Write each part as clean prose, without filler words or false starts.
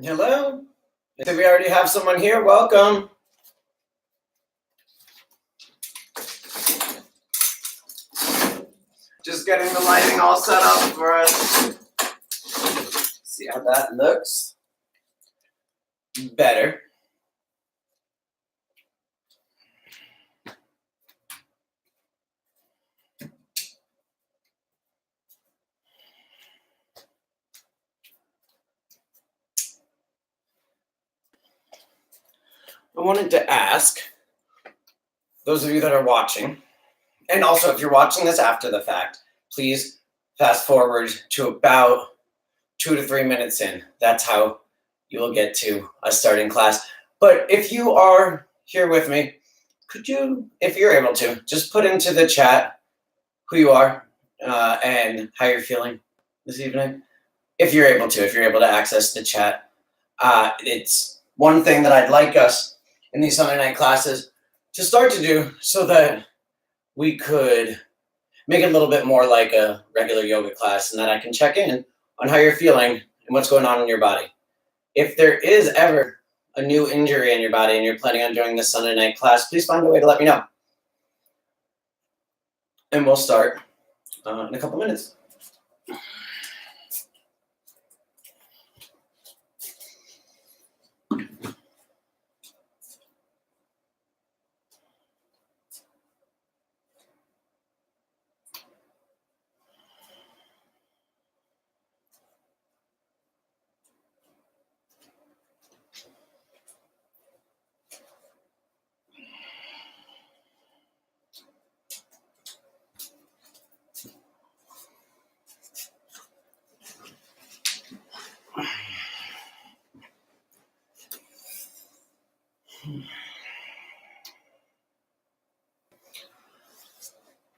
Hello. I think we already have someone here. Welcome. Just getting the lighting all set up for us. See how that looks. Better. I wanted to ask those of you that are watching, and also if you're watching this after the fact, please fast forward to about 2 to 3 minutes in. That's how you will get to a starting class. But if you are here with me, could you, if you're able to, just put into the chat who you are and how you're feeling this evening? If you're able to access the chat. It's one thing that I'd like us in these Sunday night classes to start to do so that we could make it a little bit more like a regular yoga class, and that I can check in on how you're feeling and what's going on in your body. If there is ever a new injury in your body and you're planning on doing this Sunday night class, please find a way to let me know. And we'll start in a couple minutes.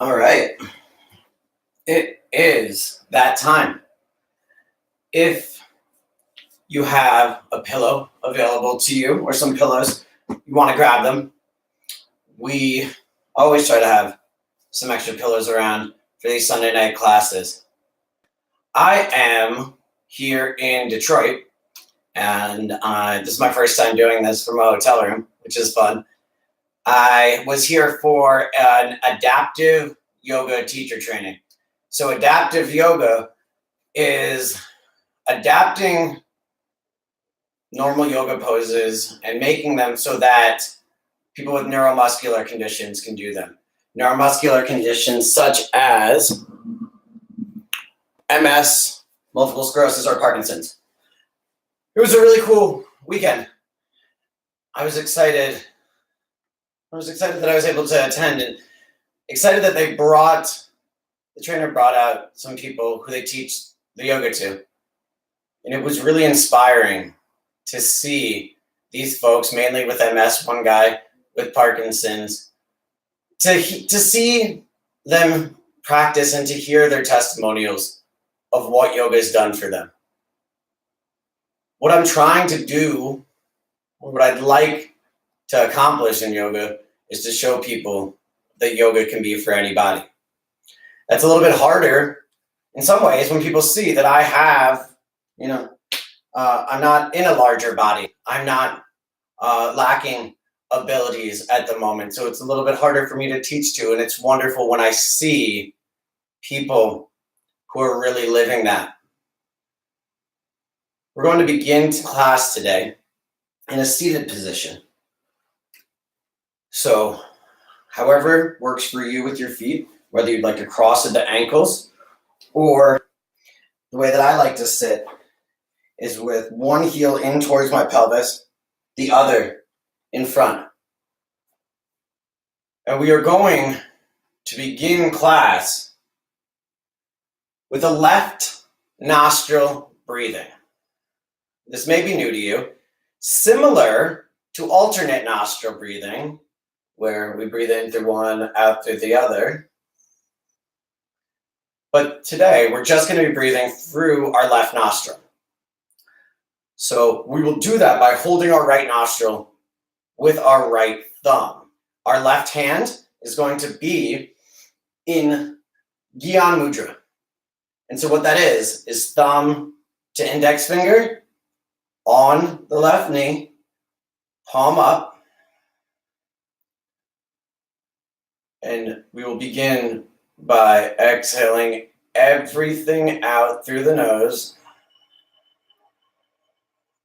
All right. It is that time. If you have a pillow available to you or some pillows, you want to grab them. We always try to have some extra pillows around for these Sunday night classes. I am here in Detroit, and this is my first time doing this from a hotel room, which is fun. I was here for an adaptive yoga teacher training. So adaptive yoga is adapting normal yoga poses and making them so that people with neuromuscular conditions can do them. Neuromuscular conditions such as MS, multiple sclerosis, or Parkinson's. It was a really cool weekend. I was excited that I was able to attend, and excited that the trainer brought out some people who they teach the yoga to. And it was really inspiring to see these folks, mainly with MS, one guy with Parkinson's, to see them practice and to hear their testimonials of what yoga has done for them. What I'm trying to do, what I'd like to accomplish in yoga, is to show people that yoga can be for anybody. That's a little bit harder in some ways when people see that I have, I'm not in a larger body. I'm not lacking abilities at the moment. So it's a little bit harder for me to teach to. And it's wonderful when I see people who are really living that. We're going to begin class today in a seated position. So however works for you with your feet, whether you'd like to cross at the ankles, or the way that I like to sit is with one heel in towards my pelvis, the other in front. And we are going to begin class with a left nostril breathing. This may be new to you, similar to alternate nostril breathing, where we breathe in through one, out through the other. But today, we're just going to be breathing through our left nostril. So we will do that by holding our right nostril with our right thumb. Our left hand is going to be in Gyan Mudra. And so what that is thumb to index finger, On the left knee, palm up, and we will begin by exhaling everything out through the nose.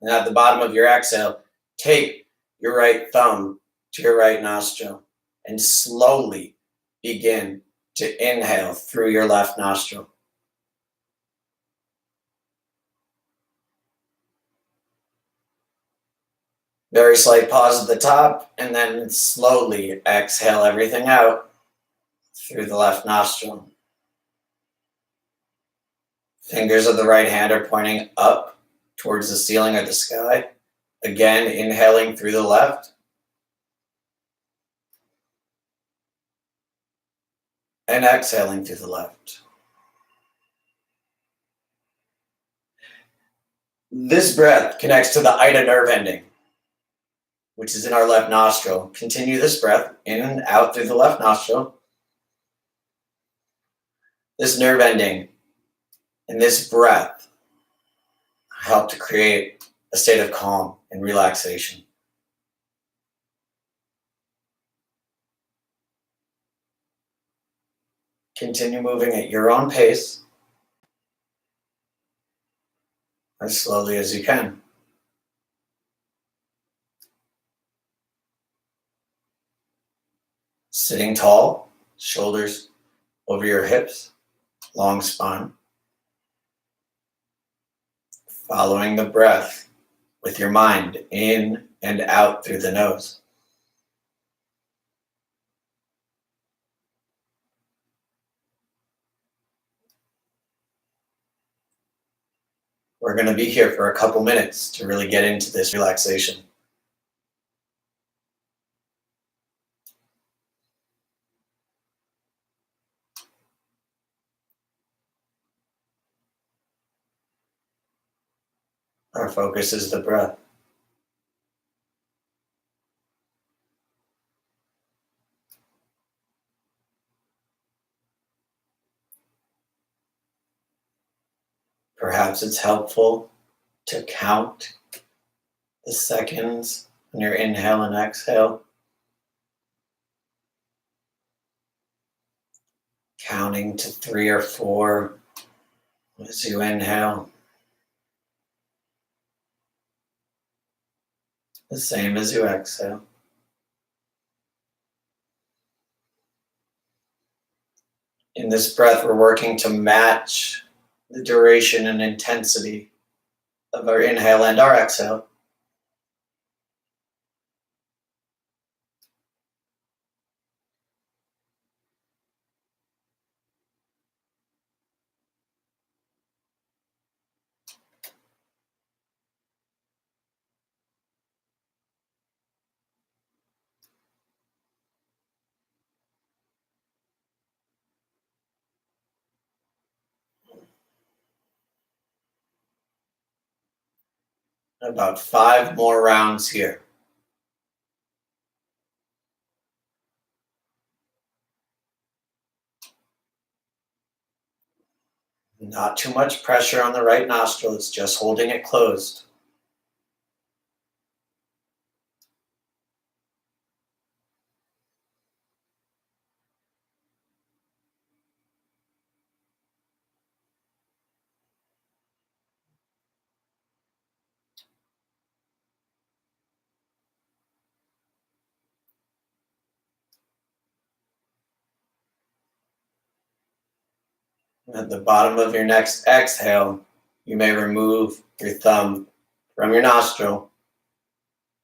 And at the bottom of your exhale, take your right thumb to your right nostril and slowly begin to inhale through your left nostril. Very slight pause at the top, and then slowly exhale everything out through the left nostril. Fingers of the right hand are pointing up towards the ceiling or the sky. Again, inhaling through the left. And exhaling through the left. This breath connects to the Ida nerve ending, which is in our left nostril. Continue this breath in and out through the left nostril. This nerve ending and this breath help to create a state of calm and relaxation. Continue moving at your own pace, as slowly as you can. Sitting tall, shoulders over your hips, long spine. Following the breath with your mind in and out through the nose. We're going to be here for a couple minutes to really get into this relaxation. Our focus is the breath. Perhaps it's helpful to count the seconds on your inhale and exhale. Counting to 3 or 4 as you inhale. The same as you exhale. In this breath, we're working to match the duration and intensity of our inhale and our exhale. About 5 more rounds here. Not too much pressure on the right nostril, it's just holding it closed. At the bottom of your next exhale, you may remove your thumb from your nostril,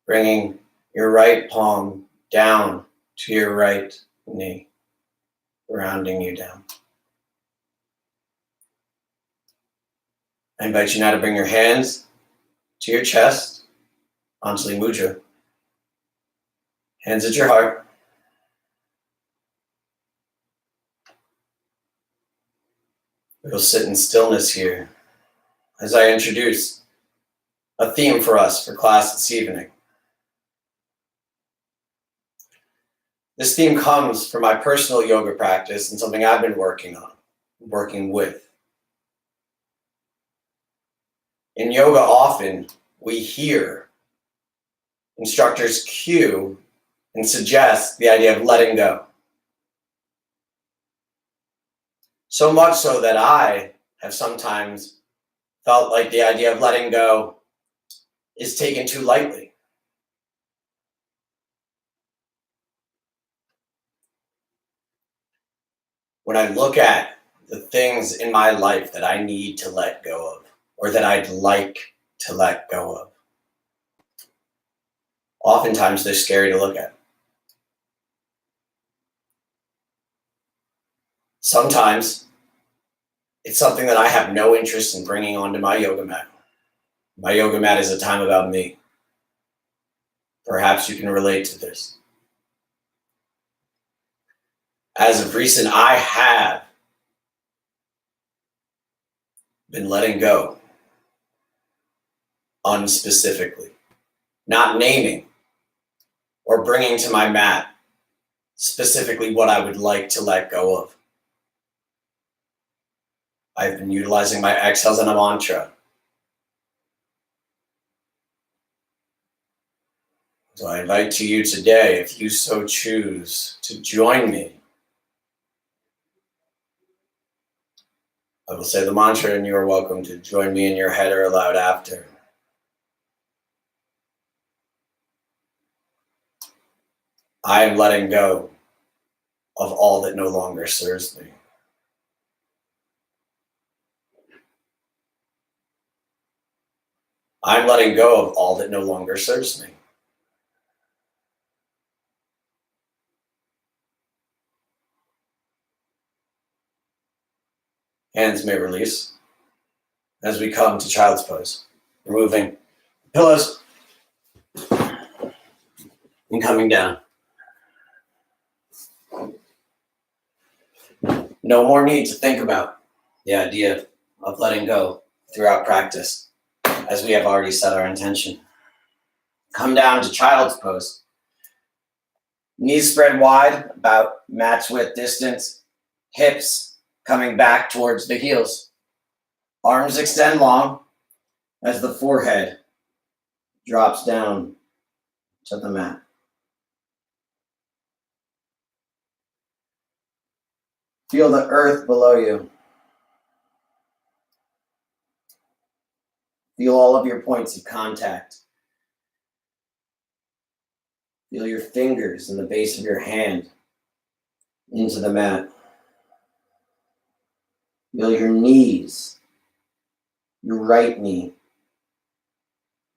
bringing your right palm down to your right knee, grounding you down. I invite you now to bring your hands to your chest, Anjali Mudra. Hands at your heart. We'll sit in stillness here as I introduce a theme for us for class this evening. This theme comes from my personal yoga practice and something I've been working with. In yoga, often we hear instructors cue and suggest the idea of letting go. So much so that I have sometimes felt like the idea of letting go is taken too lightly. When I look at the things in my life that I need to let go of, or that I'd like to let go of, oftentimes they're scary to look at. Sometimes it's something that I have no interest in bringing onto my yoga mat. My yoga mat is a time about me. Perhaps you can relate to this. As of recent, I have been letting go unspecifically, not naming or bringing to my mat specifically what I would like to let go of. I've been utilizing my exhales and a mantra. So I invite to you today, if you so choose, to join me. I will say the mantra and you are welcome to join me in your head or aloud after. I am letting go of all that no longer serves me. I'm letting go of all that no longer serves me. Hands may release as we come to child's pose, removing pillows and coming down. No more need to think about the idea of letting go throughout practice, as we have already set our intention. Come down to child's pose. Knees spread wide, about match width distance. Hips coming back towards the heels. Arms extend long as the forehead drops down to the mat. Feel the earth below you. Feel all of your points of contact. Feel your fingers and the base of your hand into the mat. Feel your knees, your right knee,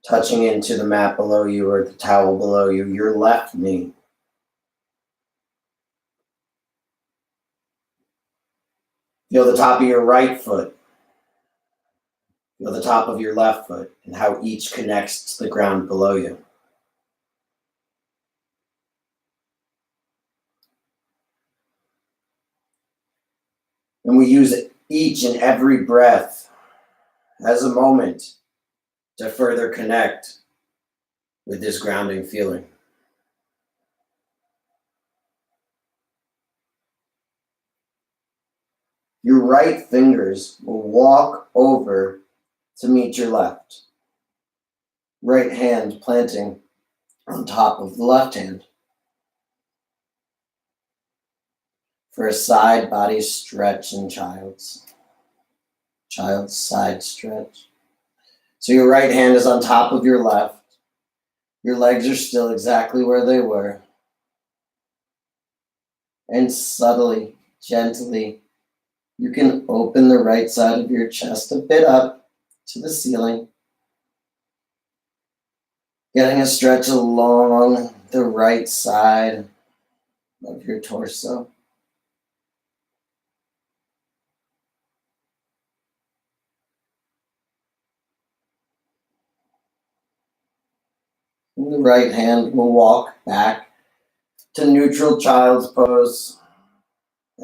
touching into the mat below you or the towel below you, your left knee. Feel the top of your right foot. Feel the top of your left foot and how each connects to the ground below you. And we use each and every breath as a moment to further connect with this grounding feeling. Your right fingers will walk over to meet your left. Right hand planting on top of the left hand. For a side body stretch in child's side stretch. So your right hand is on top of your left. Your legs are still exactly where they were. And subtly, gently, you can open the right side of your chest a bit up to the ceiling. Getting a stretch along the right side of your torso. And the right hand will walk back to neutral child's pose,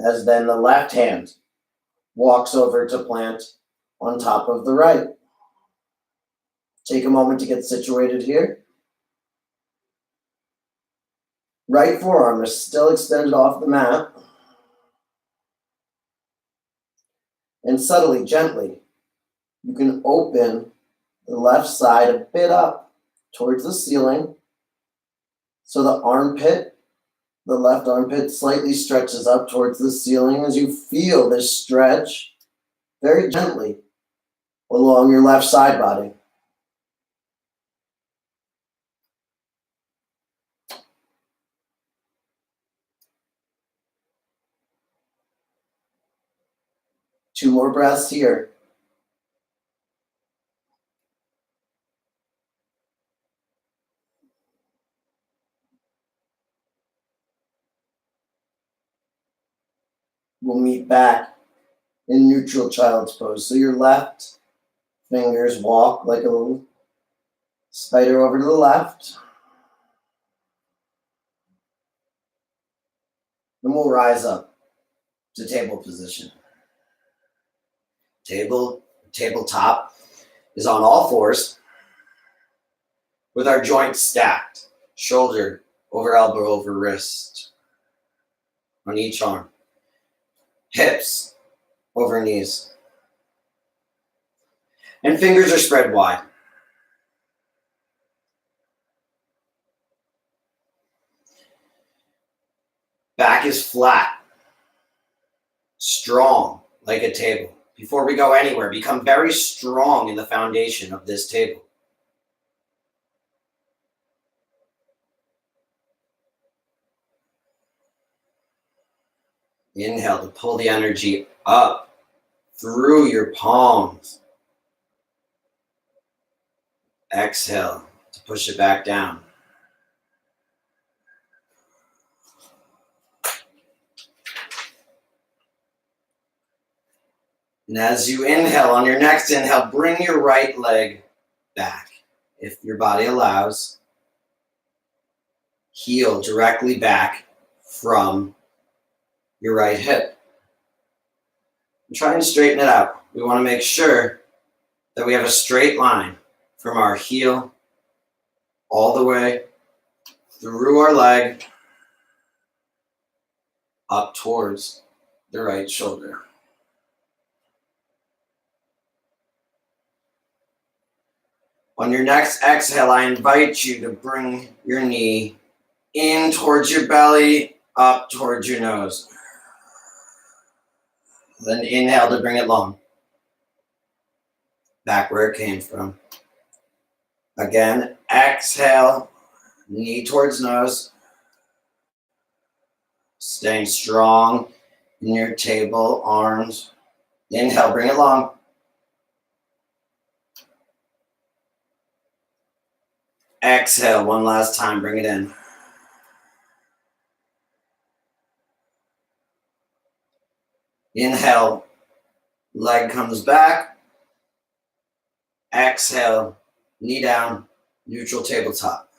as then the left hand walks over to plant on top of the right. Take a moment to get situated here. Right forearm is still extended off the mat. And subtly, gently, you can open the left side a bit up towards the ceiling. So the left armpit slightly stretches up towards the ceiling as you feel this stretch very gently along your left side body. Two more breaths here. We'll meet back in neutral child's pose. So your left fingers walk like a little spider over to the left. Then we'll rise up to table position. Tabletop is on all fours with our joints stacked, shoulder over elbow over wrist on each arm, hips over knees, and fingers are spread wide. Back is flat, strong like a table. Before we go anywhere, become very strong in the foundation of this table. Inhale to pull the energy up through your palms. Exhale to push it back down. And as you inhale, on your next inhale, bring your right leg back. If your body allows, heel directly back from your right hip. And try and straighten it out. We want to make sure that we have a straight line from our heel all the way through our leg up towards the right shoulder. On your next exhale, I invite you to bring your knee in towards your belly, up towards your nose. Then inhale to bring it long. Back where it came from. Again, exhale, knee towards nose. Staying strong in your table, arms. Inhale, bring it long. Exhale, one last time, bring it in. Inhale, leg comes back. Exhale, knee down, neutral tabletop.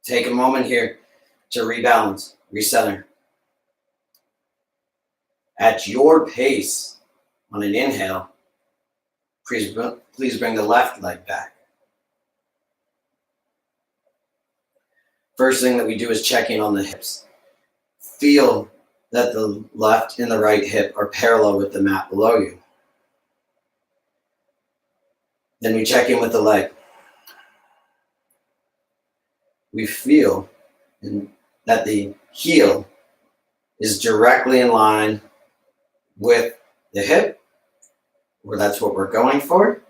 Take a moment here to rebalance, recenter. At your pace, on an inhale, please bring the left leg back. First thing that we do is check in on the hips. Feel that the left and the right hip are parallel with the mat below you. Then we check in with the leg. We feel that the heel is directly in line with the hip, or that's what we're going for.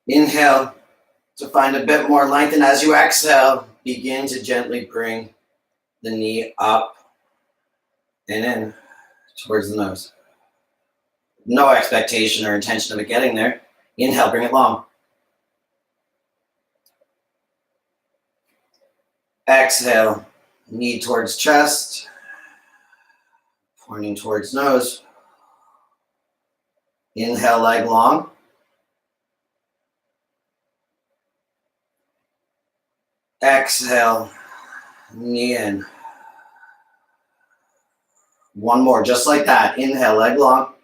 Inhale to find a bit more length, and as you exhale, begin to gently bring the knee up and in towards the nose. No expectation or intention of it getting there. Inhale, bring it long. Exhale, knee towards chest, pointing towards nose. Inhale, leg long. Exhale, knee in. One more, just like that. Inhale, leg long.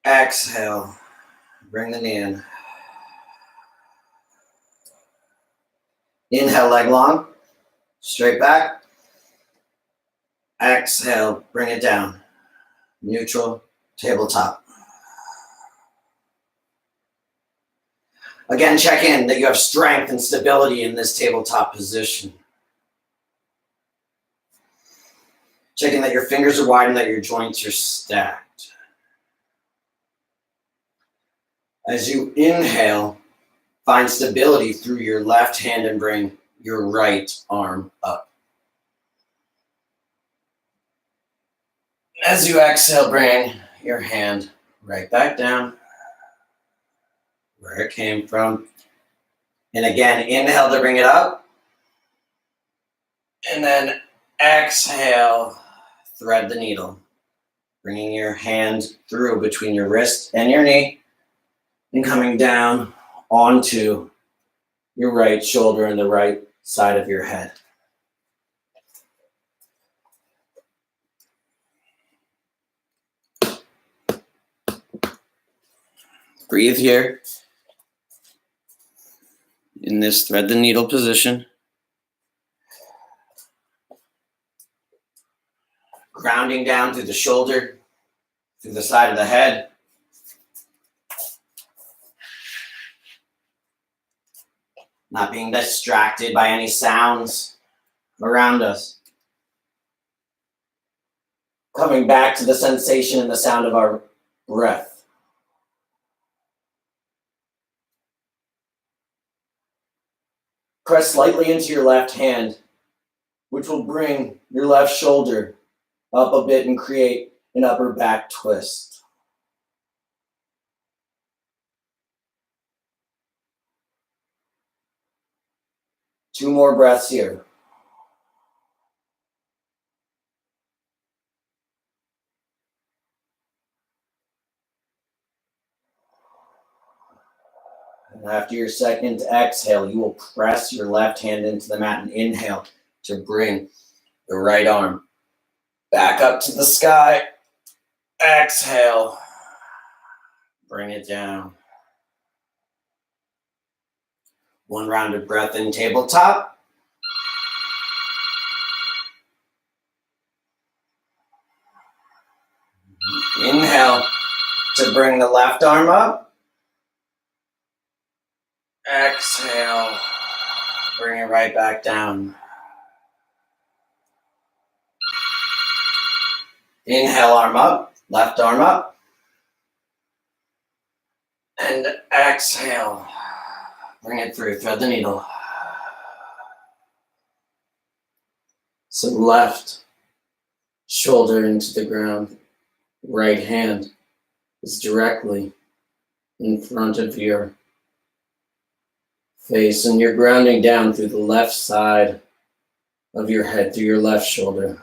Exhale, bring the knee in. Inhale, leg long, straight back. Exhale, bring it down. neutral, tabletop. Again, check in that you have strength and stability in this tabletop position. Checking that your fingers are wide and that your joints are stacked. As you inhale, find stability through your left hand and bring your right arm up. As you exhale, bring your hand right back down where it came from. And again, inhale to bring it up. And then exhale, thread the needle. Bringing your hand through between your wrist and your knee and coming down onto your right shoulder and the right side of your head. Breathe here in this thread the needle position. Grounding down through the shoulder, through the side of the head. Not being distracted by any sounds around us. Coming back to the sensation and the sound of our breath. Press slightly into your left hand, which will bring your left shoulder up a bit and create an upper back twist. Two more breaths here. And after your second exhale, you will press your left hand into the mat and inhale to bring the right arm back up to the sky. Exhale. Bring it down. One round of breath in tabletop. Inhale to bring the left arm up. Exhale. Bring it right back down. Inhale, arm up, left arm up. And exhale. Bring it through, thread the needle. So left shoulder into the ground. Right hand is directly in front of your face, and you're grounding down through the left side of your head, through your left shoulder.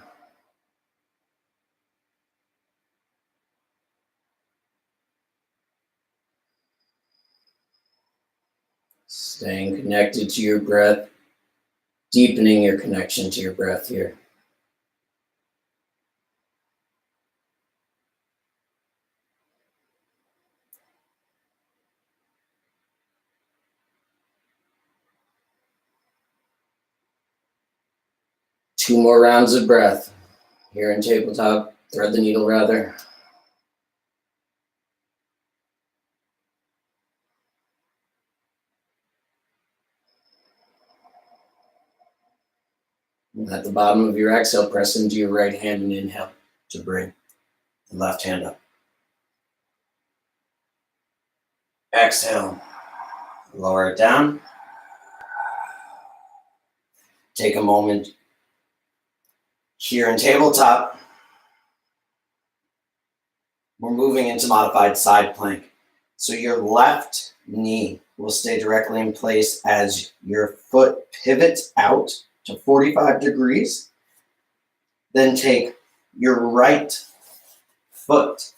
Staying connected to your breath, deepening your connection to your breath here. Two more rounds of breath here in tabletop, thread the needle rather. And at the bottom of your exhale, press into your right hand and inhale to bring the left hand up. Exhale, lower it down. Take a moment here in tabletop. We're moving into modified side plank. So your left knee will stay directly in place as your foot pivots out to 45 degrees. Then take your right foot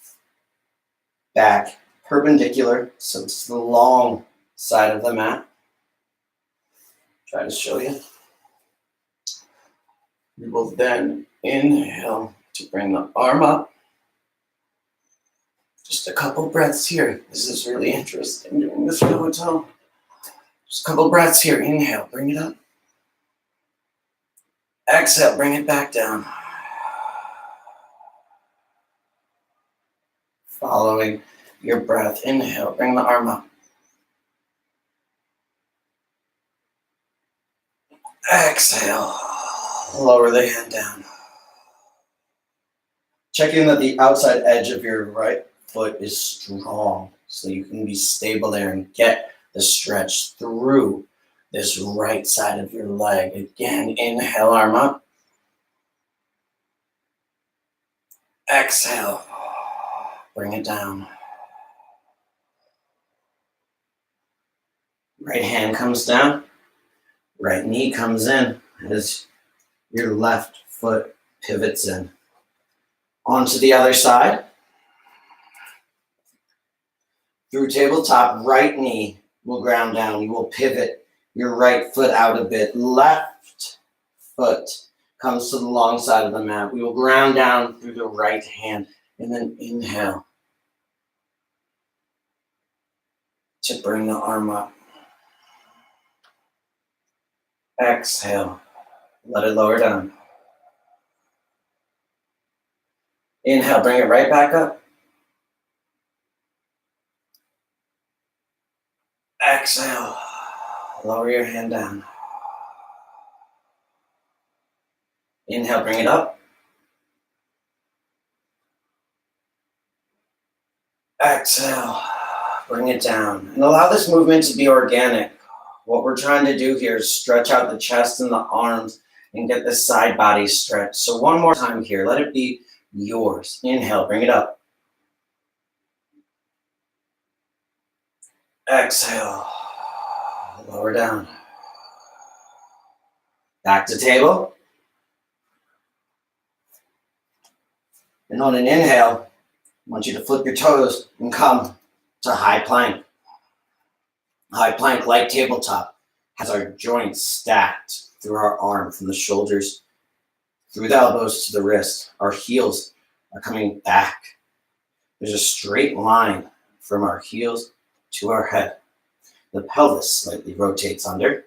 back perpendicular, so it's the long side of the mat. Try to show you. You will then inhale to bring the arm up. Just a couple breaths here. This is really interesting doing this toe to toe. Just a couple breaths here. Inhale, bring it up. Exhale, bring it back down. following your breath. Inhale, bring the arm up. Exhale, lower the hand down. Checking that the outside edge of your right foot is strong so you can be stable there and get the stretch through this right side of your leg. Again, inhale, arm up. Exhale, bring it down. Right hand comes down, right knee comes in as your left foot pivots in. Onto the other side. Through tabletop, right knee will ground down. You will pivot your right foot out a bit. Left foot comes to the long side of the mat. We will ground down through the right hand and then inhale to bring the arm up. Exhale, let it lower down. Inhale, bring it right back up. Exhale, lower your hand down. Inhale, bring it up. Exhale, bring it down. And allow this movement to be organic. What we're trying to do here is stretch out the chest and the arms and get the side body stretched. So one more time here, let it be yours. Inhale, bring it up. Exhale, lower down. Back to table. And on an inhale, I want you to flip your toes and come to high plank. High plank, like tabletop, has our joints stacked through our arm from the shoulders, through the elbows to the wrist. Our heels are coming back. There's a straight line from our heels to our head. The pelvis slightly rotates under.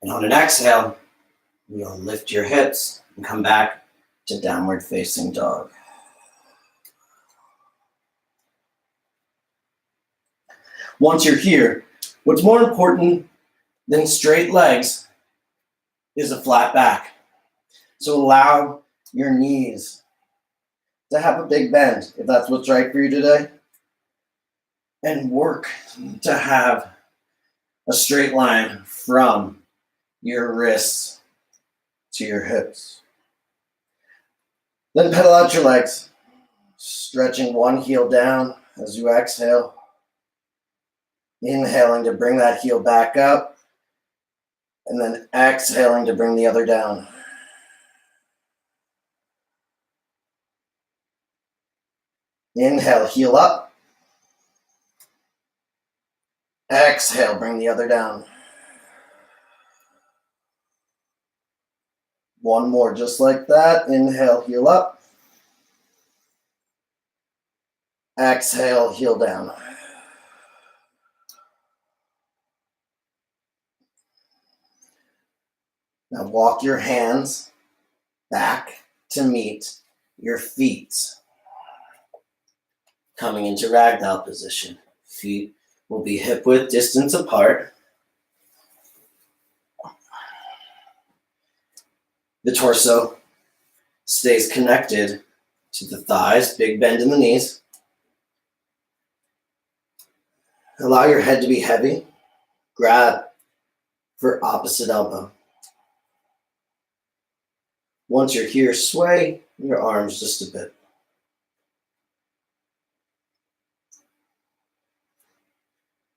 And on an exhale, you'll lift your hips and come back to downward facing dog. Once you're here, what's more important than straight legs is a flat back. So allow your knees to have a big bend, if that's what's right for you today, and work to have a straight line from your wrists to your hips. Then pedal out your legs, stretching one heel down as you exhale, inhaling to bring that heel back up, and then exhaling to bring the other down. Inhale, heel up. Exhale, bring the other down. One more, just like that. Inhale, heel up. Exhale, heel down. Now walk your hands back to meet your feet. Coming into ragdoll position. Feet will be hip width distance apart. The torso stays connected to the thighs, big bend in the knees. Allow your head to be heavy. Grab for opposite elbow. Once you're here, sway your arms just a bit.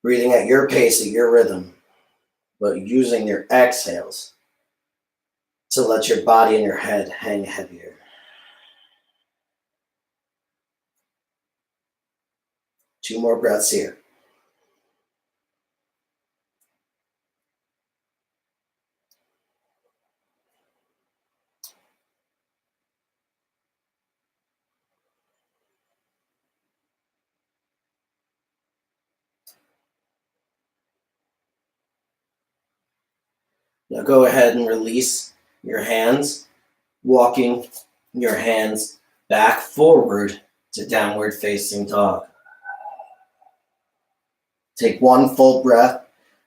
Breathing at your pace, at your rhythm, but using your exhales to let your body and your head hang heavier. Two more breaths here. Now go ahead and release your hands, walking your hands back forward to downward facing dog. Take one full breath,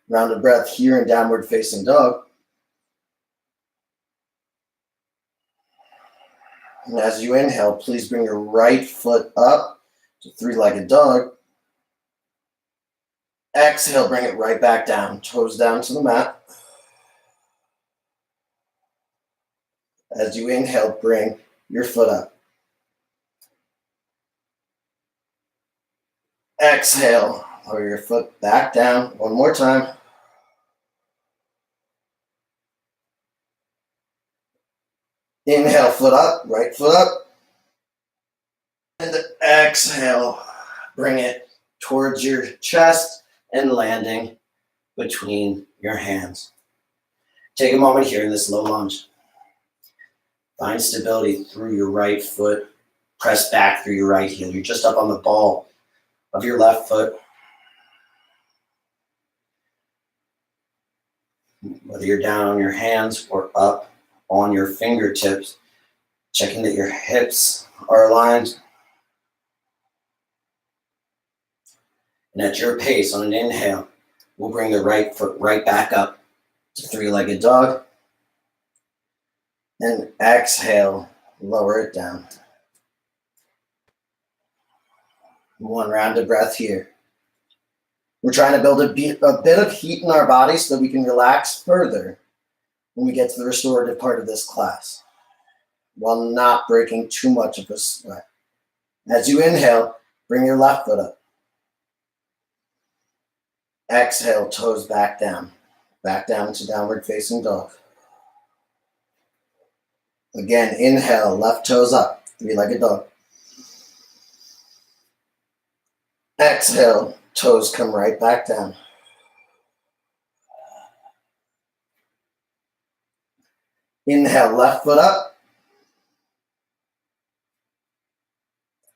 rounded breath here in downward facing dog. And as you inhale, please bring your right foot up to three-legged dog. Exhale, bring it right back down, toes down to the mat. As you inhale, bring your foot up. Exhale, lower your foot back down. One more time. Inhale, foot up, right foot up. And exhale, bring it towards your chest and landing between your hands. Take a moment here in this low lunge. Find stability through your right foot. Press back through your right heel. You're just up on the ball of your left foot. Whether you're down on your hands or up on your fingertips, checking that your hips are aligned. And at your pace, on an inhale, we'll bring the right foot right back up to three-legged dog. And exhale, lower it down. One round of breath here. We're trying to build a bit of heat in our body so that we can relax further when we get to the restorative part of this class, while not breaking too much of a sweat. As you inhale, bring your left foot up. Exhale, toes back down to downward facing dog. Again, inhale, left toes up, three-legged dog. Exhale, toes come right back down. Inhale, left foot up.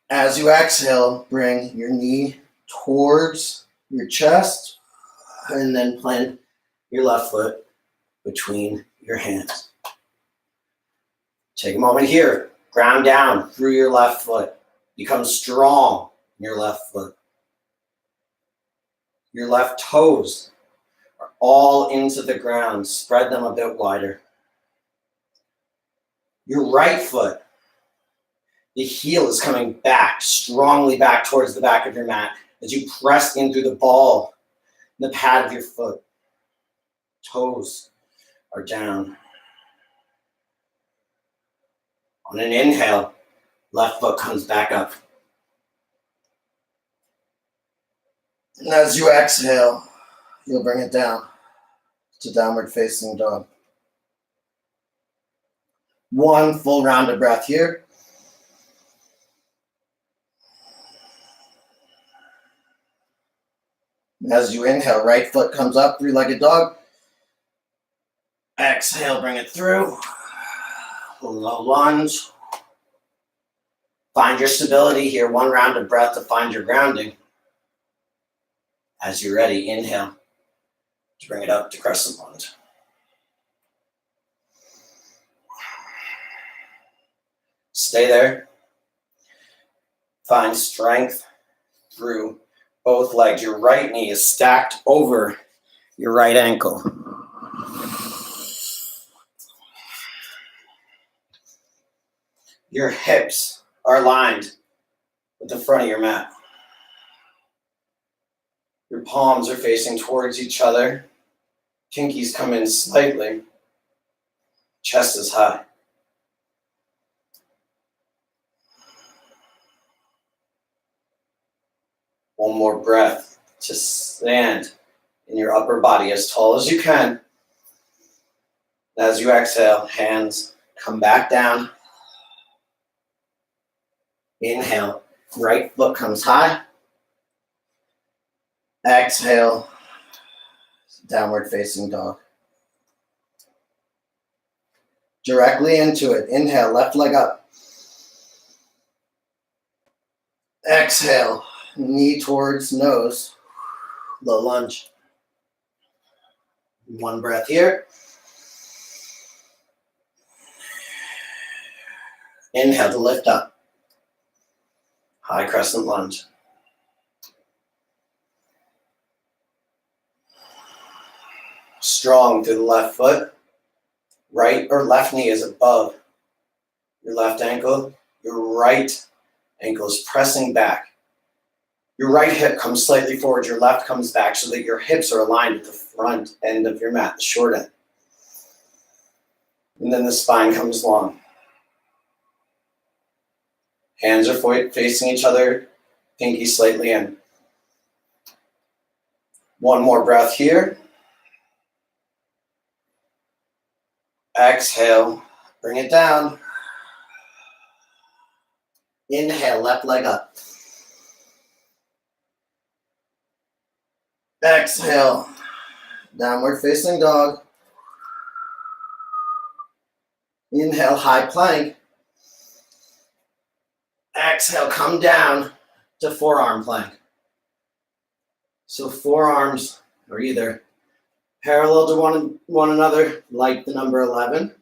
As you exhale, bring your knee towards your chest and then plant your left foot between your hands. Take a moment here. Ground down through your left foot. Become strong in your left foot. Your left toes are all into the ground. Spread them a bit wider. Your right foot, the heel is coming back, strongly back towards the back of your mat as you press in through the ball, the pad of your foot. Toes are down. On an inhale, left foot comes back up. And as you exhale, you'll bring it down to downward facing dog. One full round of breath here. As you inhale, right foot comes up, three-legged dog. Exhale, bring it through. Low lunge. Find your stability here. One round of breath to find your grounding. As you're ready, inhale to bring it up to crescent lunge. Stay there. Find strength through both legs. Your right knee is stacked over your right ankle. Your hips are aligned with the front of your mat. Your palms are facing towards each other. Pinkies come in slightly. Chest is high. One more breath to stand in your upper body as tall as you can. As you exhale, hands come back down. Inhale, right foot comes high. Exhale, downward facing dog. Directly into it. Inhale, left leg up. Exhale, knee towards nose. Low lunge. One breath here. Inhale to lift up. High crescent lunge. Strong through the left foot. Right or left knee is above your left ankle. Your right ankle is pressing back. Your right hip comes slightly forward. Your left comes back so that your hips are aligned with the front end of your mat, the short end. And then the spine comes long. Hands are facing each other, pinky slightly in. One more breath here. Exhale, bring it down. Inhale, left leg up. Exhale, downward facing dog. Inhale, high plank. Exhale, come down to forearm plank. So forearms are either parallel to one another, like the number 11,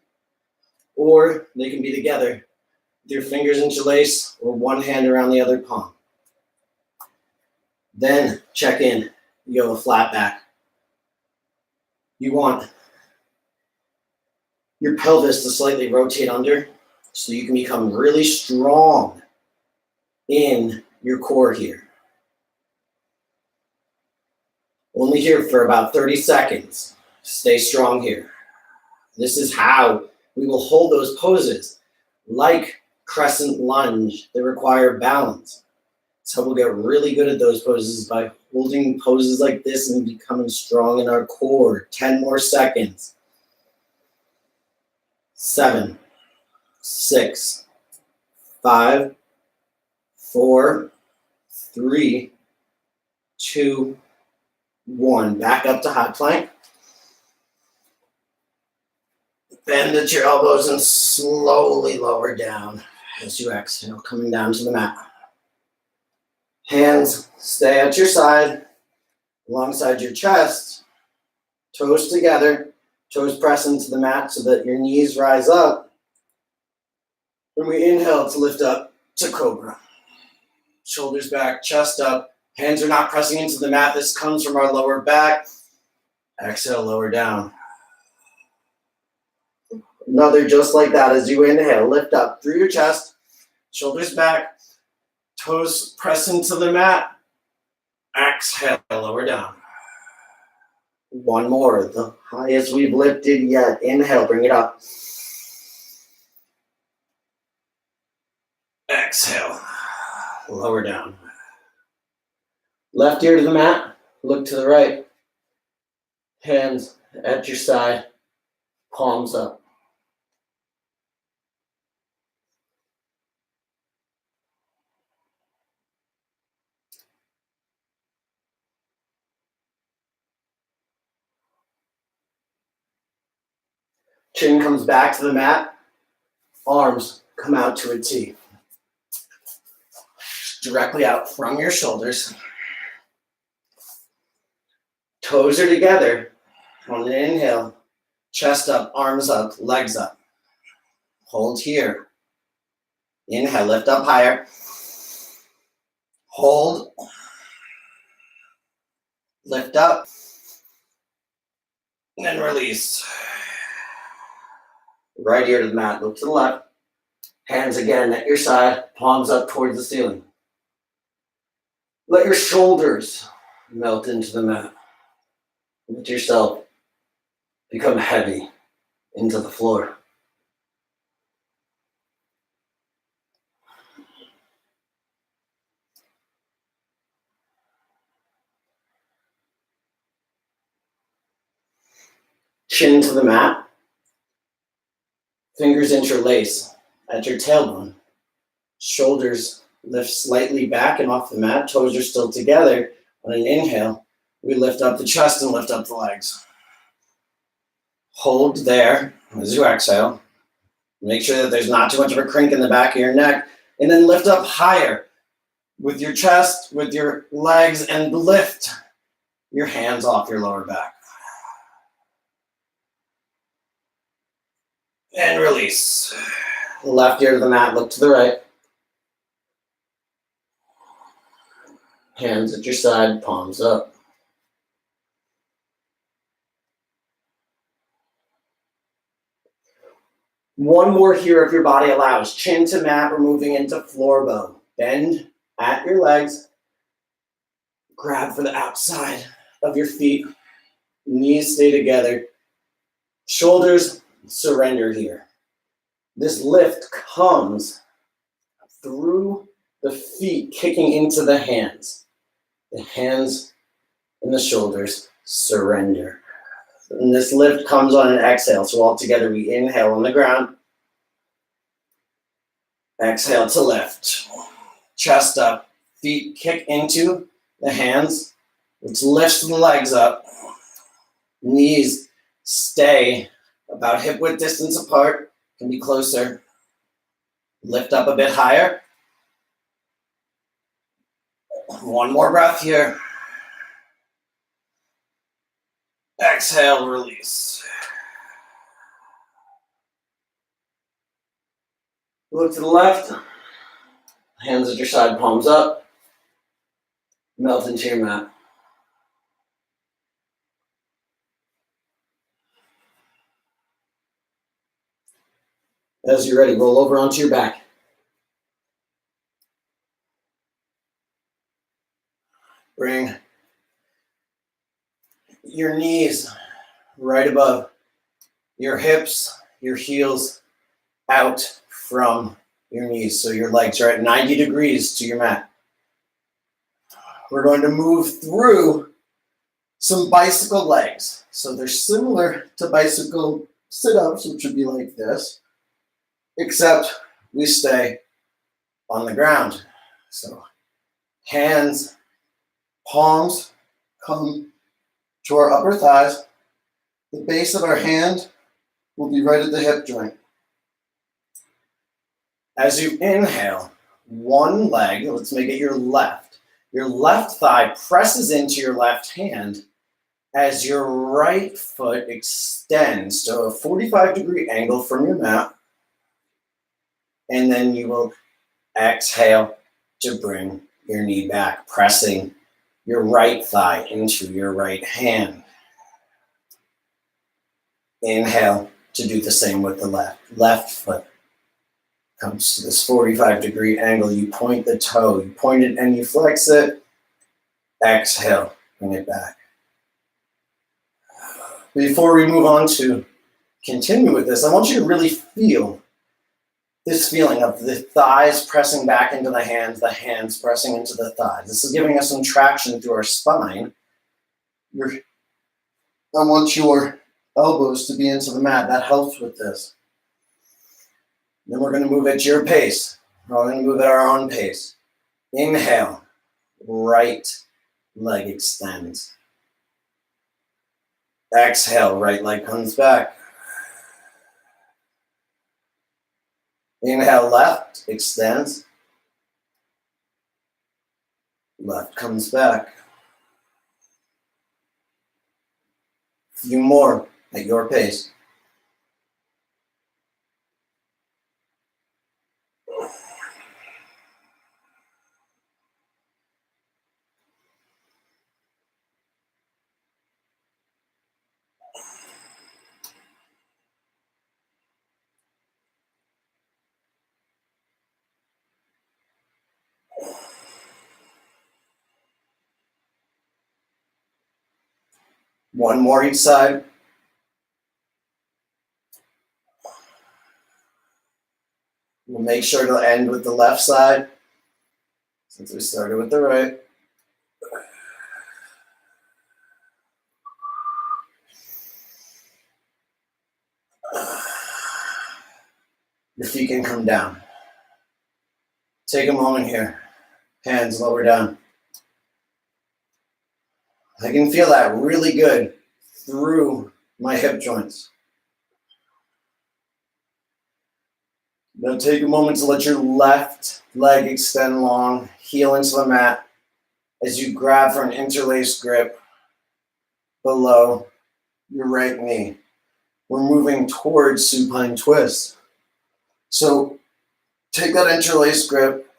or they can be together with your fingers interlace or one hand around the other palm. Then check in. You go a flat back. You want your pelvis to slightly rotate under so you can become really strong in your core here. Only here for about 30 seconds. Stay strong here. This is how we will hold those poses like crescent lunge that require balance. So we'll get really good at those poses by holding poses like this and becoming strong in our core. 10 more seconds. 7, 6, 5, 4, 3, 2, 1. Back up to high plank. Bend at your elbows and slowly lower down as you exhale, coming down to the mat. Hands stay at your side, alongside your chest. Toes together, toes press into the mat so that your knees rise up. When we inhale to lift up to cobra. Shoulders back, chest up. Hands are not pressing into the mat. This comes from our lower back. Exhale, lower down. Another just like that as you inhale. Lift up through your chest. Shoulders back. Toes press into the mat. Exhale, lower down. One more, the highest we've lifted yet. Inhale, bring it up. Exhale, lower down. Left ear to the mat, look to the right. Hands at your side, palms up. Chin comes back to the mat. Arms come out to a T. Directly out from your shoulders. Toes are together. On an inhale, chest up, arms up, legs up. Hold here. Inhale, lift up higher. Hold. Lift up. And then release. Right ear to the mat, look to the left. Hands again at your side, palms up towards the ceiling. Let your shoulders melt into the mat. Let yourself become heavy into the floor. Chin to the mat. Fingers interlace at your tailbone. Shoulders lift slightly back and off the mat. Toes are still together. On an inhale, we lift up the chest and lift up the legs. Hold there as you exhale. Make sure that there's not too much of a crink in the back of your neck. And then lift up higher with your chest, with your legs, and lift your hands off your lower back. And release. Left ear to the mat, look to the right. Hands at your side, palms up. One more here if your body allows. Chin to mat, we're moving into floor bow. Bend at your legs. Grab for the outside of your feet. Knees stay together. Shoulders surrender here. This lift comes through the feet, kicking into the hands. The hands and the shoulders surrender. And this lift comes on an exhale. So all together we inhale on the ground. Exhale to lift. Chest up. Feet kick into the hands, which lifts the legs up. Knees stay about hip width distance apart. Can be closer. Lift up a bit higher. One more breath here. Exhale, release. Look to the left. Hands at your side, palms up. Melt into your mat. As you're ready, roll over onto your back. Bring your knees right above your hips, your heels out from your knees. So your legs are at 90 degrees to your mat. We're going to move through some bicycle legs. So they're similar to bicycle sit-ups, which would be like this, except we stay on the ground. So hands, palms come to our upper thighs. The base of our hand will be right at the hip joint. As you inhale, one leg, let's make it your left. Your left thigh presses into your left hand as your right foot extends to a 45-degree angle from your mat. And then you will exhale to bring your knee back, pressing your right thigh into your right hand. Inhale to do the same with the left. Left foot comes to this 45-degree angle. You point the toe, you point it and you flex it. Exhale, bring it back. Before we move on to continue with this, I want you to really feel this feeling of the thighs pressing back into the hands pressing into the thighs. This is giving us some traction through our spine. I want your elbows to be into the mat. That helps with this. Then we're going to move at your pace. We're all going to move at our own pace. Inhale, right leg extends. Exhale, right leg comes back. Inhale, left extends. Left comes back. A few more at your pace. One more each side. We'll make sure to end with the left side, since we started with the right. Your feet can come down. Take a moment here. Hands lower down. I can feel that really good through my hip joints. Now take a moment to let your left leg extend long, heel into the mat as you grab for an interlaced grip below your right knee. We're moving towards supine twist. So take that interlaced grip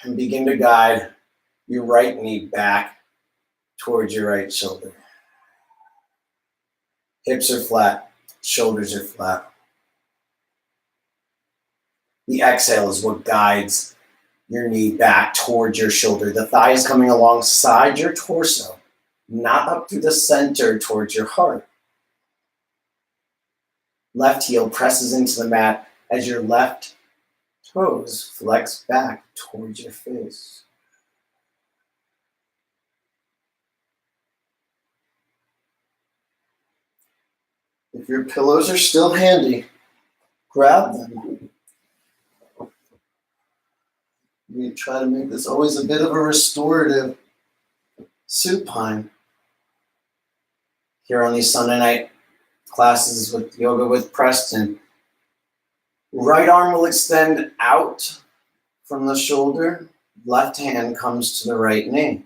and begin to guide your right knee back towards your right shoulder. Hips are flat, shoulders are flat. The exhale is what guides your knee back towards your shoulder. The thigh is coming alongside your torso, not up through the center towards your heart. Left heel presses into the mat as your left toes flex back towards your face. If your pillows are still handy, grab them. We try to make this always a bit of a restorative supine. Here on these Sunday night classes with Yoga with Preston, right arm will extend out from the shoulder. Left hand comes to the right knee.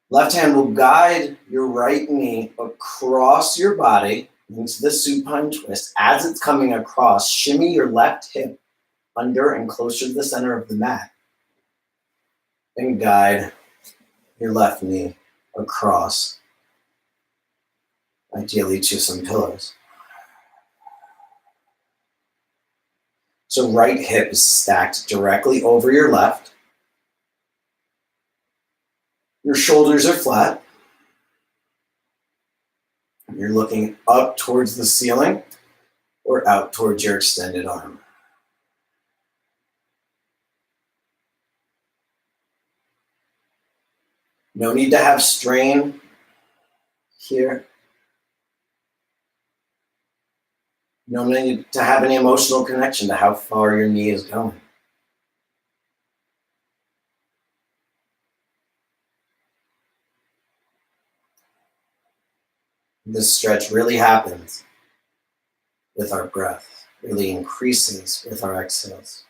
Left hand will guide your right knee across your body into the supine twist. As it's coming across, shimmy your left hip under and closer to the center of the mat. And guide your left knee across, ideally to some pillows. So right hip is stacked directly over your left. Your shoulders are flat. You're looking up towards the ceiling or out towards your extended arm. No need to have strain here. No need to have any emotional connection to how far your knee is going. This stretch really happens with our breath, really increases with our exhales.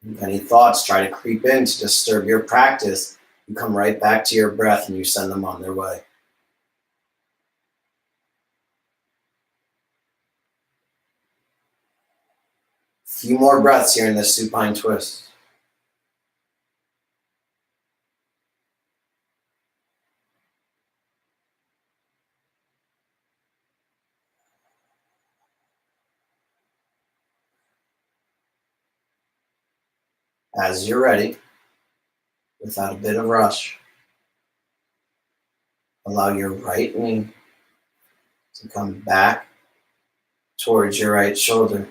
If any thoughts try to creep in to disturb your practice, you come right back to your breath and you send them on their way. A few more breaths here in this supine twist. As you're ready, without a bit of rush, allow your right knee to come back towards your right shoulder.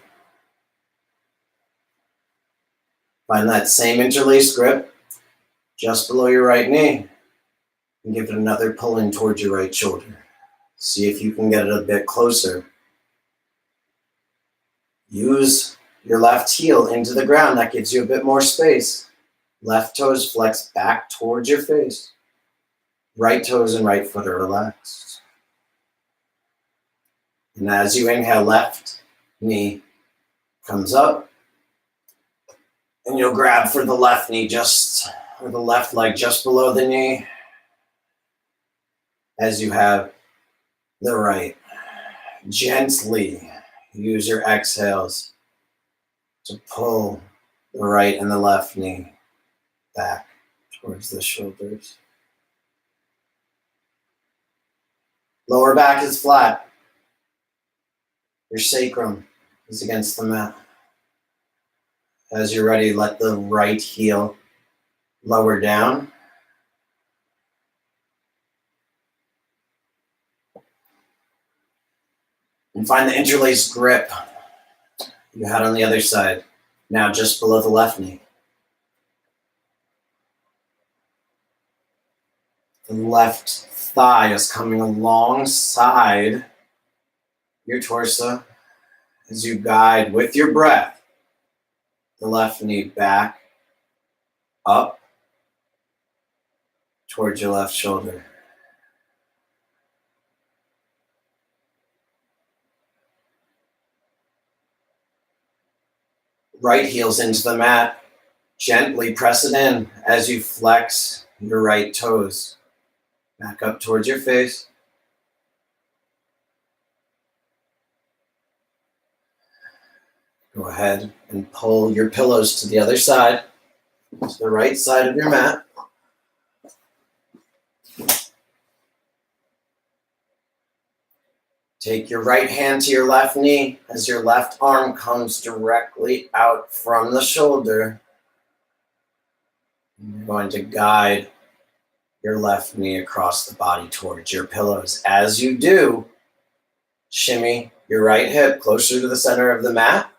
Find that same interlaced grip just below your right knee and give it another pull in towards your right shoulder. See if you can get it a bit closer. Use your left heel into the ground. That gives you a bit more space. Left toes flex back towards your face. Right toes and right foot are relaxed. And as you inhale, left knee comes up. And you'll grab for the left knee or the left leg just below the knee. As you have the right. Gently use your exhales to pull the right and the left knee back towards the shoulders. Lower back is flat. Your sacrum is against the mat. As you're ready, let the right heel lower down. And find the interlaced grip you had on the other side, now just below the left knee. The left thigh is coming alongside your torso as you guide with your breath the left knee back, up towards your left shoulder. right heels into the mat. Gently press it in as you flex your right toes back up towards your face. Go ahead and pull your pillows to the other side, to the right side of your mat. Take your right hand to your left knee as your left arm comes directly out from the shoulder. You're going to guide your left knee across the body towards your pillows. As you do, shimmy your right hip closer to the center of the mat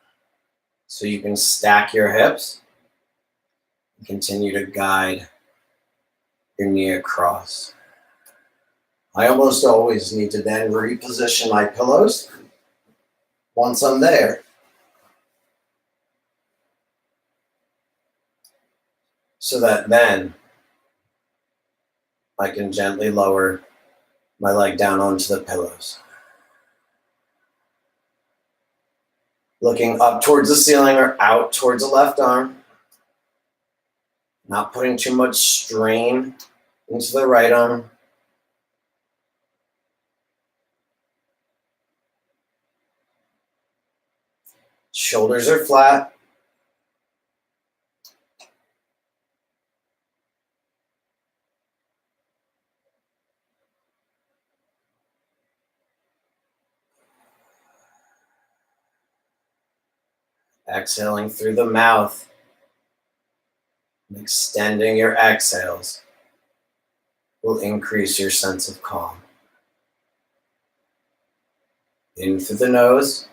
so you can stack your hips. Continue to guide your knee across. I almost always need to then reposition my pillows once I'm there, so that then I can gently lower my leg down onto the pillows. Looking up towards the ceiling or out towards the left arm. Not putting too much strain into the right arm. Shoulders are flat. Exhaling through the mouth. And extending your exhales will increase your sense of calm. In through the nose.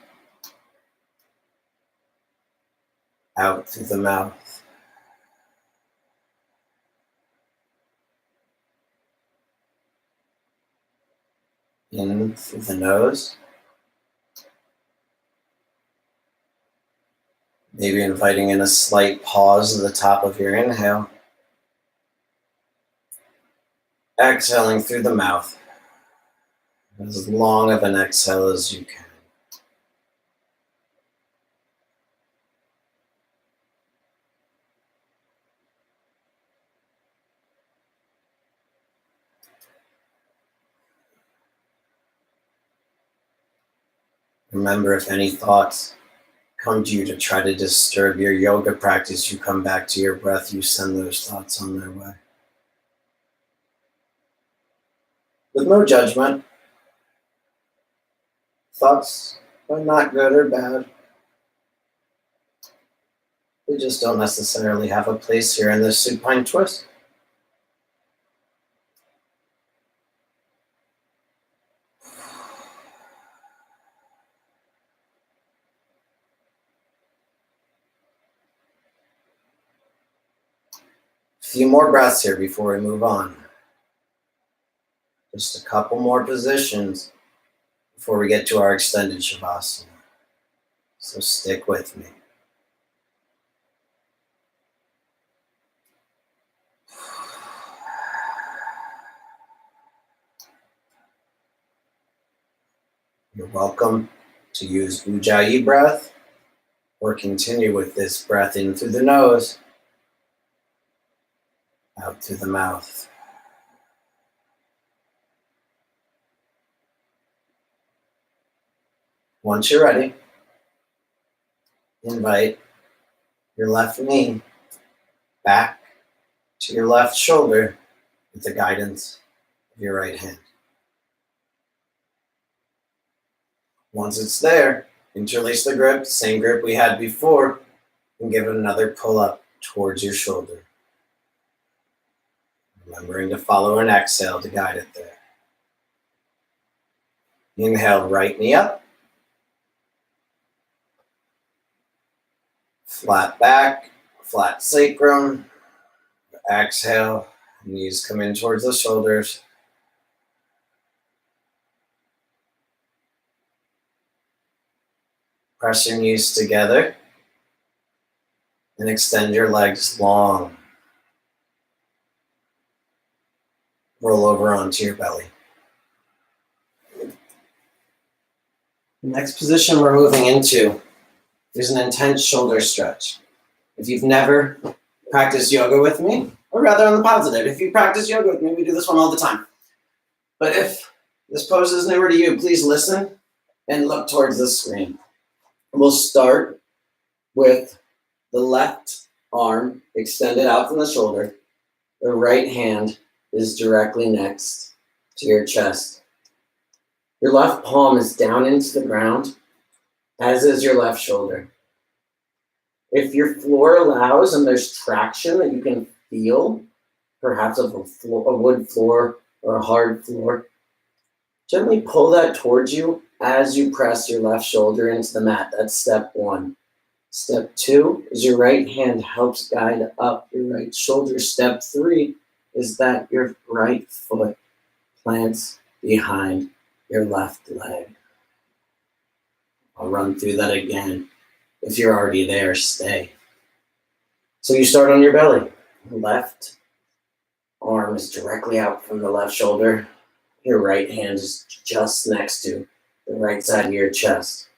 Out through the mouth. In through the nose. Maybe inviting in a slight pause at the top of your inhale. Exhaling through the mouth. As long of an exhale as you can. Remember, if any thoughts come to you to try to disturb your yoga practice, you come back to your breath, you send those thoughts on their way. With no judgment. Thoughts are not good or bad. They just don't necessarily have a place here in this supine twist. A few more breaths here before we move on. Just a couple more positions before we get to our extended Shavasana. So stick with me. You're welcome to use Ujjayi breath or continue with this breath in through the nose, out through the mouth. Once you're ready, invite your left knee back to your left shoulder with the guidance of your right hand. Once it's there, interlace the grip, same grip we had before, and give it another pull up towards your shoulder. Remembering to follow an exhale to guide it there. Inhale, right knee up. Flat back, flat sacrum. Exhale, knees come in towards the shoulders. Press your knees together and extend your legs long. Roll over onto your belly. The next position we're moving into There's an intense shoulder stretch. If you've never practiced yoga with me, or rather on the positive, if you practice yoga with me, we do this one all the time. But if this pose is newer to you, please listen and look towards the screen. We'll start with the left arm extended out from the shoulder. The right hand is directly next to your chest. Your left palm is down into the ground, as is your left shoulder. If your floor allows and there's traction that you can feel, perhaps of a wood floor or a hard floor, gently pull that towards you as you press your left shoulder into the mat. That's step one. Step two is your right hand helps guide up your right shoulder. Step three is that your right foot plants behind your left leg. I'll run through that again. If you're already there, stay. So you start on your belly. The left arm is directly out from the left shoulder. Your right hand is just next to the right side of your chest.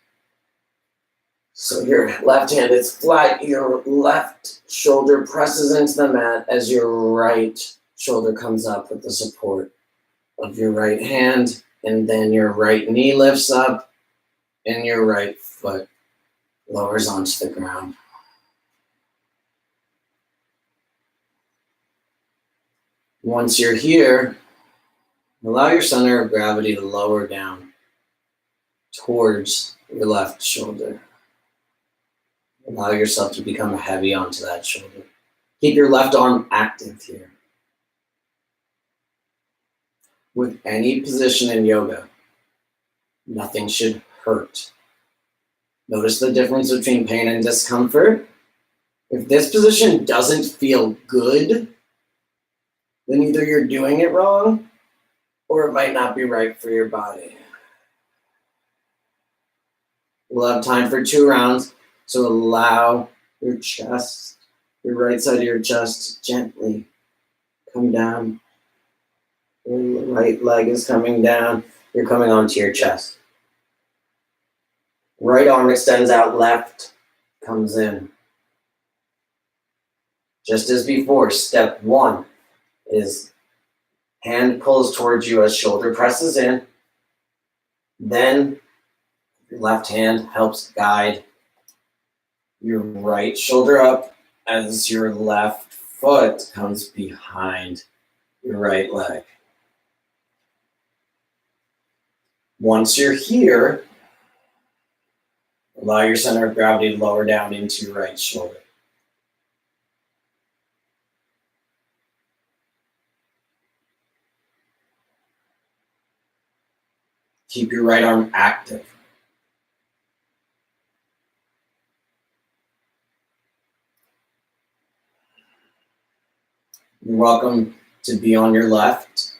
So your left hand is flat. Your left shoulder presses into the mat as your right shoulder comes up with the support of your right hand. And then your right knee lifts up and your right foot lowers onto the ground. Once you're here, allow your center of gravity to lower down towards your left shoulder. Allow yourself to become heavy onto that shoulder. Keep your left arm active here. With any position in yoga, nothing should hurt. Notice the difference between pain and discomfort. If this position doesn't feel good, then either you're doing it wrong or it might not be right for your body. We'll have time for 2 rounds, so allow your chest, your right side of your chest, to gently come down. Your right leg is coming down. You're coming onto your chest. Right arm extends out, left comes in. Just as before, step 1 is hand pulls towards you as shoulder presses in. Then your left hand helps guide your right shoulder up as your left foot comes behind your right leg. Once you're here, allow your center of gravity to lower down into your right shoulder. Keep your right arm active. You're welcome to be on your left.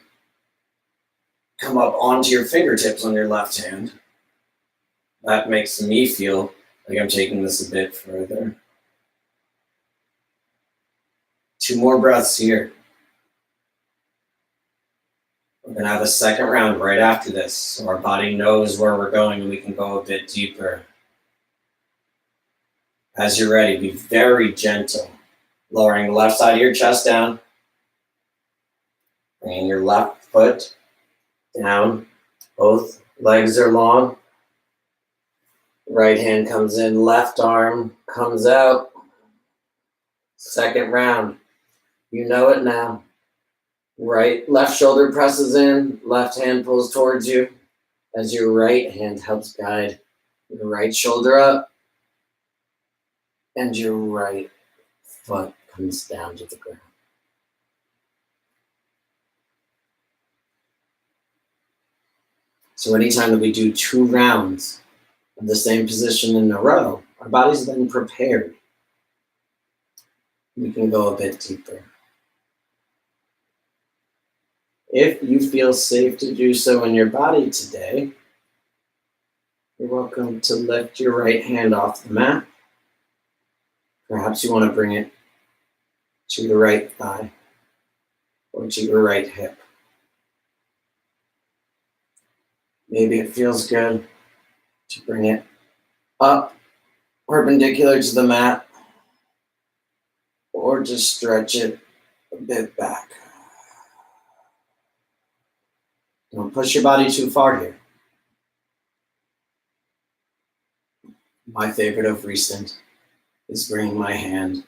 Come up onto your fingertips on your left hand. That makes me feel like I'm taking this a bit further. 2 more breaths here. We're going to have a second round right after this, so our body knows where we're going and we can go a bit deeper. As you're ready, be very gentle, lowering the left side of your chest down, bringing your left foot down. Both legs are long. Right hand comes in, left arm comes out. Second round. You know it now. Left shoulder presses in, left hand pulls towards you as your right hand helps guide your right shoulder up and your right foot comes down to the ground. So anytime that we do 2 rounds of the same position in a row, our body's then prepared. We can go a bit deeper. If you feel safe to do so in your body today, you're welcome to lift your right hand off the mat. Perhaps you want to bring it to the right thigh or to your right hip. Maybe it feels good to bring it up perpendicular to the mat, or just stretch it a bit back. Don't push your body too far here. My favorite of recent is bringing my hand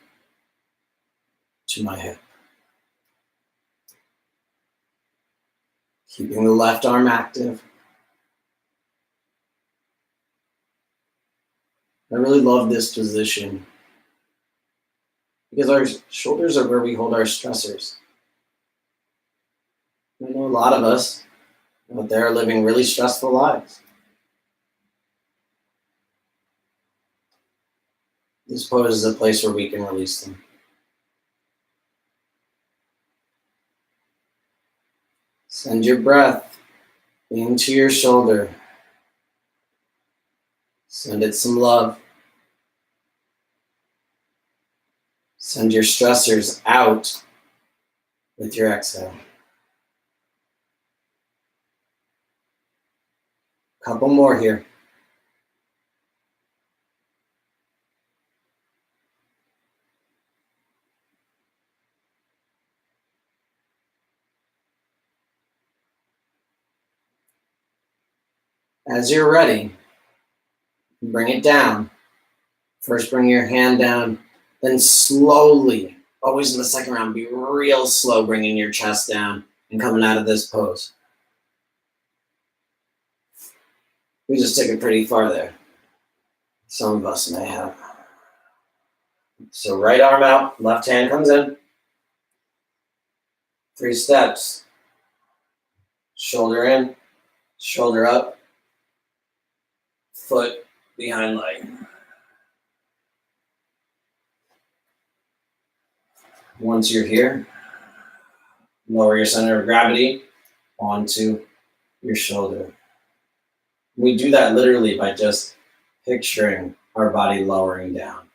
to my hip. Keeping the left arm active. I really love this position because our shoulders are where we hold our stressors. I know a lot of us out there are living really stressful lives. This pose is a place where we can release them. Send your breath into your shoulder. Send it some love. Send your stressors out with your exhale. Couple more here. As you're ready, bring it down. First, bring your hand down, then slowly, always in the second round, be real slow bringing your chest down and coming out of this pose. We just took it pretty far there. Some of us may have. So right arm out, left hand comes in. 3 steps. Shoulder in, shoulder up, foot behind leg. Once you're here, lower your center of gravity onto your shoulder. We do that literally by just picturing our body lowering down.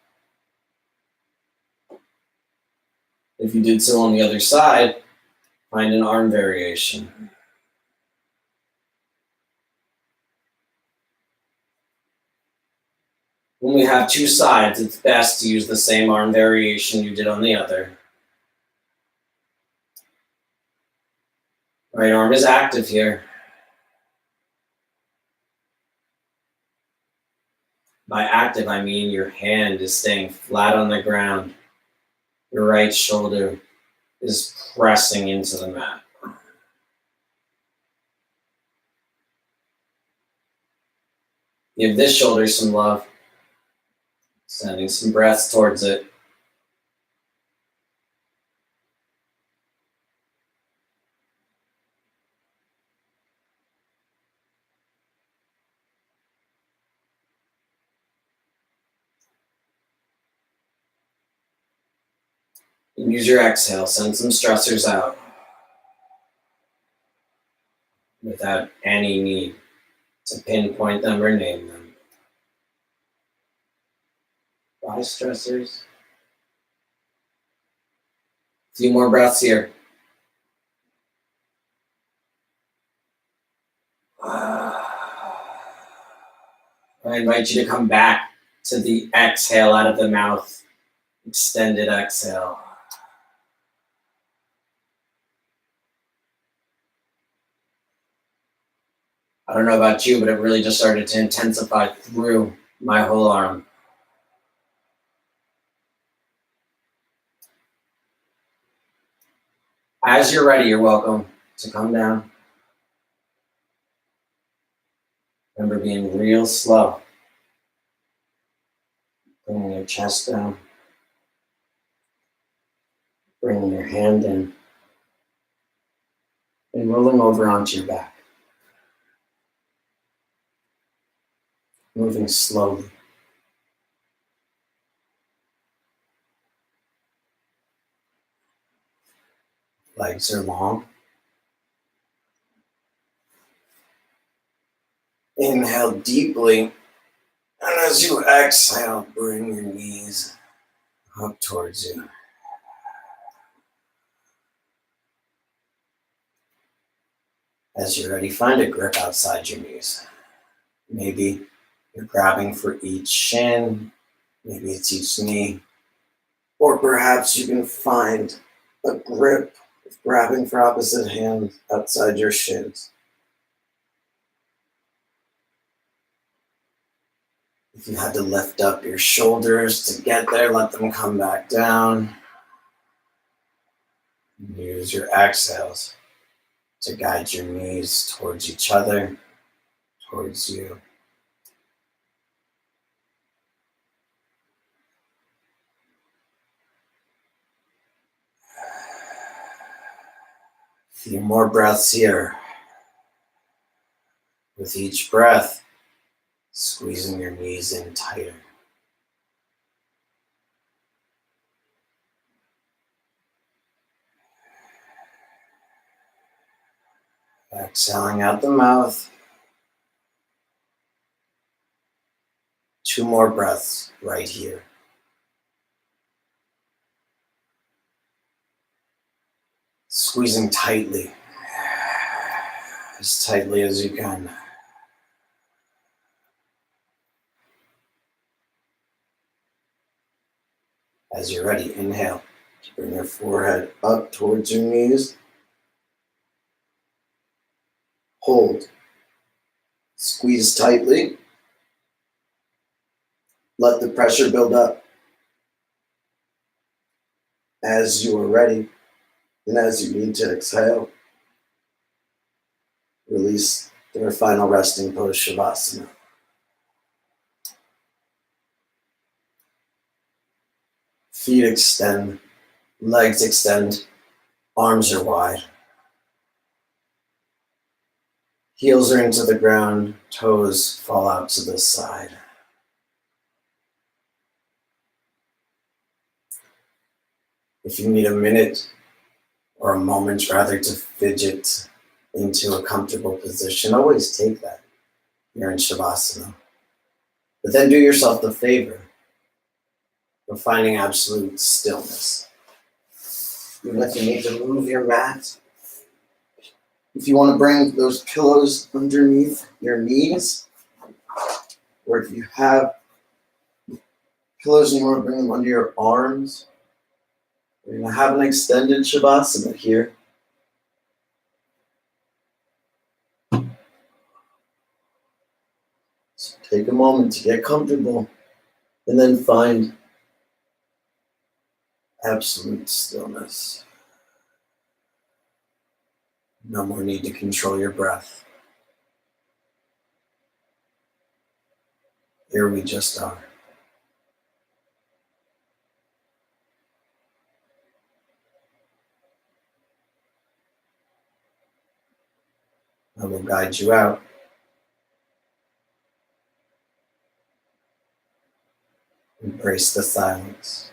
If you did so on the other side, find an arm variation. When we have 2 sides, it's best to use the same arm variation you did on the other. Right arm is active here. By active, I mean your hand is staying flat on the ground. Your right shoulder is pressing into the mat. Give this shoulder some love, sending some breaths towards it. And use your exhale, send some stressors out without any need to pinpoint them or name them. Body stressors. A few more breaths here. I invite you to come back to the exhale out of the mouth. Extended exhale. I don't know about you, but it really just started to intensify through my whole arm. As you're ready, you're welcome to come down. Remember being real slow. Bringing your chest down. Bringing your hand in. And rolling over onto your back. Moving slowly. Legs are long. Inhale deeply. And as you exhale, bring your knees up towards you. As you're ready, find a grip outside your knees. Maybe you're grabbing for each shin, Maybe it's each knee. Or perhaps you can find a grip of grabbing for opposite hand outside your shins. If you had to lift up your shoulders to get there, let them come back down. Use your exhales to guide your knees towards each other, towards you. A few more breaths here. With each breath, squeezing your knees in tighter. Exhaling out the mouth. 2 more breaths right here. Squeezing tightly, as tightly as you can. As you're ready, inhale. Bring your forehead up towards your knees. Hold. Squeeze tightly. Let the pressure build up. As you are ready, and as you need to exhale, release to our final resting pose, Shavasana. Feet extend, legs extend, arms are wide. Heels are into the ground, toes fall out to the side. If you need a minute or a moment rather to fidget into a comfortable position, always take that. You're in Shavasana. But then do yourself the favor of finding absolute stillness. Even if you need to move your mat, if you want to bring those pillows underneath your knees, or if you have pillows and you want to bring them under your arms, we're going to have an extended Shavasana here. So take a moment to get comfortable and then find absolute stillness. No more need to control your breath. Here we just are. I will guide you out. Embrace the silence.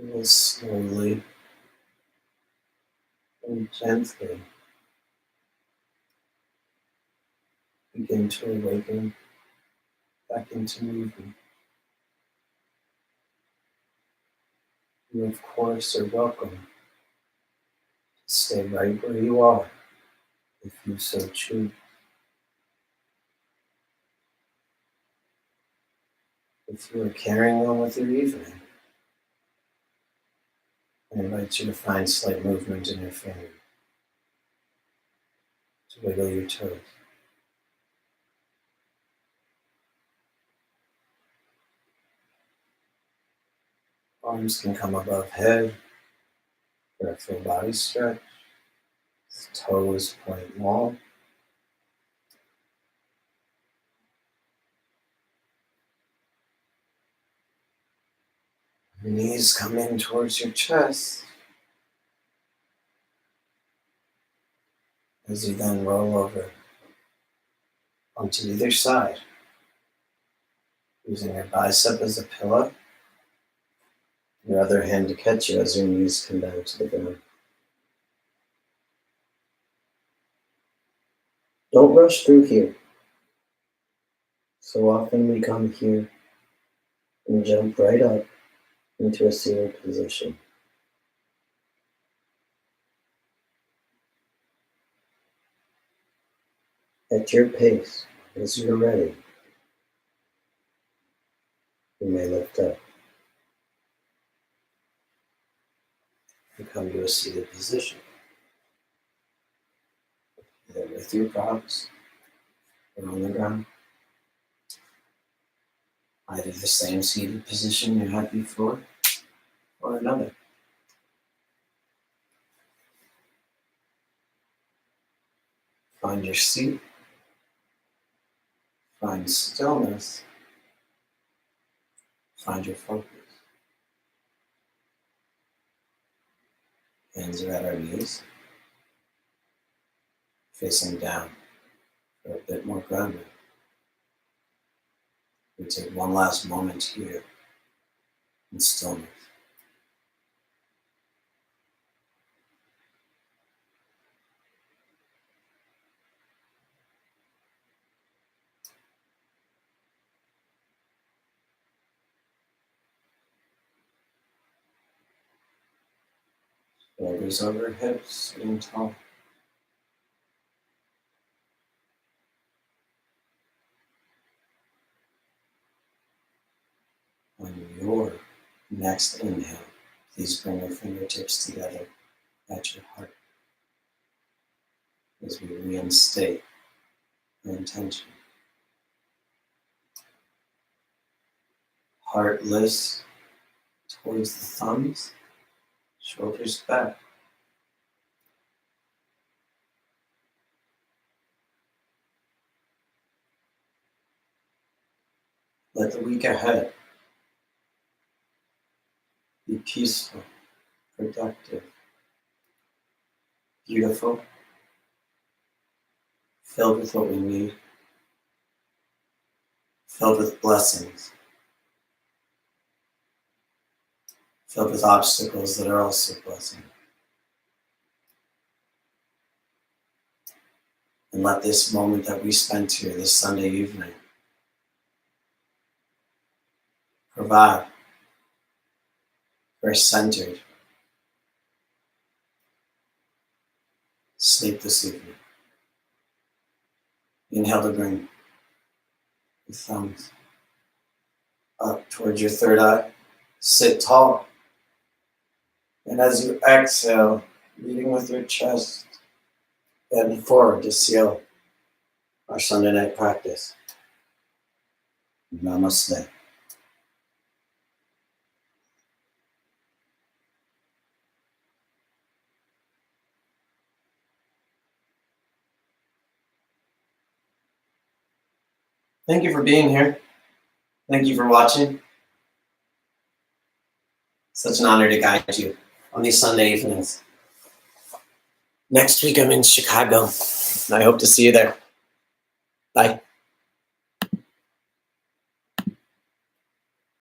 You will slowly and gently begin to awaken back into movement. You, of course, are welcome to stay right where you are if you so choose. If you are carrying on with your evening, I invite you to find slight movement in your fingers, to wiggle your toes. Arms can come above head for a full body stretch. Toes point long. Your knees come in towards your chest as you then roll over onto either side, using your bicep as a pillow, your other hand to catch you as your knees come down to the ground. Don't rush through here. So often we come here and jump right up into a seated position. At your pace, as you're ready, you may lift up and come to a seated position, either with your props or on the ground, either the same seated position you had before or another. Find your seat, find stillness, find your focus. Hands are at our knees, facing down for a bit more grounding. We take one last moment here in stillness. Shoulders over hips, sitting tall. On your next inhale, please bring your fingertips together at your heart as we reinstate our intention. Heart lifts towards the thumbs, shoulders back. Let the week ahead be peaceful, productive, beautiful, filled with what we need, filled with blessings, filled with obstacles that are also blessings. And let this moment that we spent here this Sunday evening provide for a centered sleep this evening. Inhale to bring the thumbs up towards your third eye. Sit tall. And as you exhale, leading with your chest, bend forward to seal our Sunday night practice. Namaste. Thank you for being here. Thank you for watching. Such an honor to guide you on these Sunday evenings. Next week I'm in Chicago, and I hope to see you there.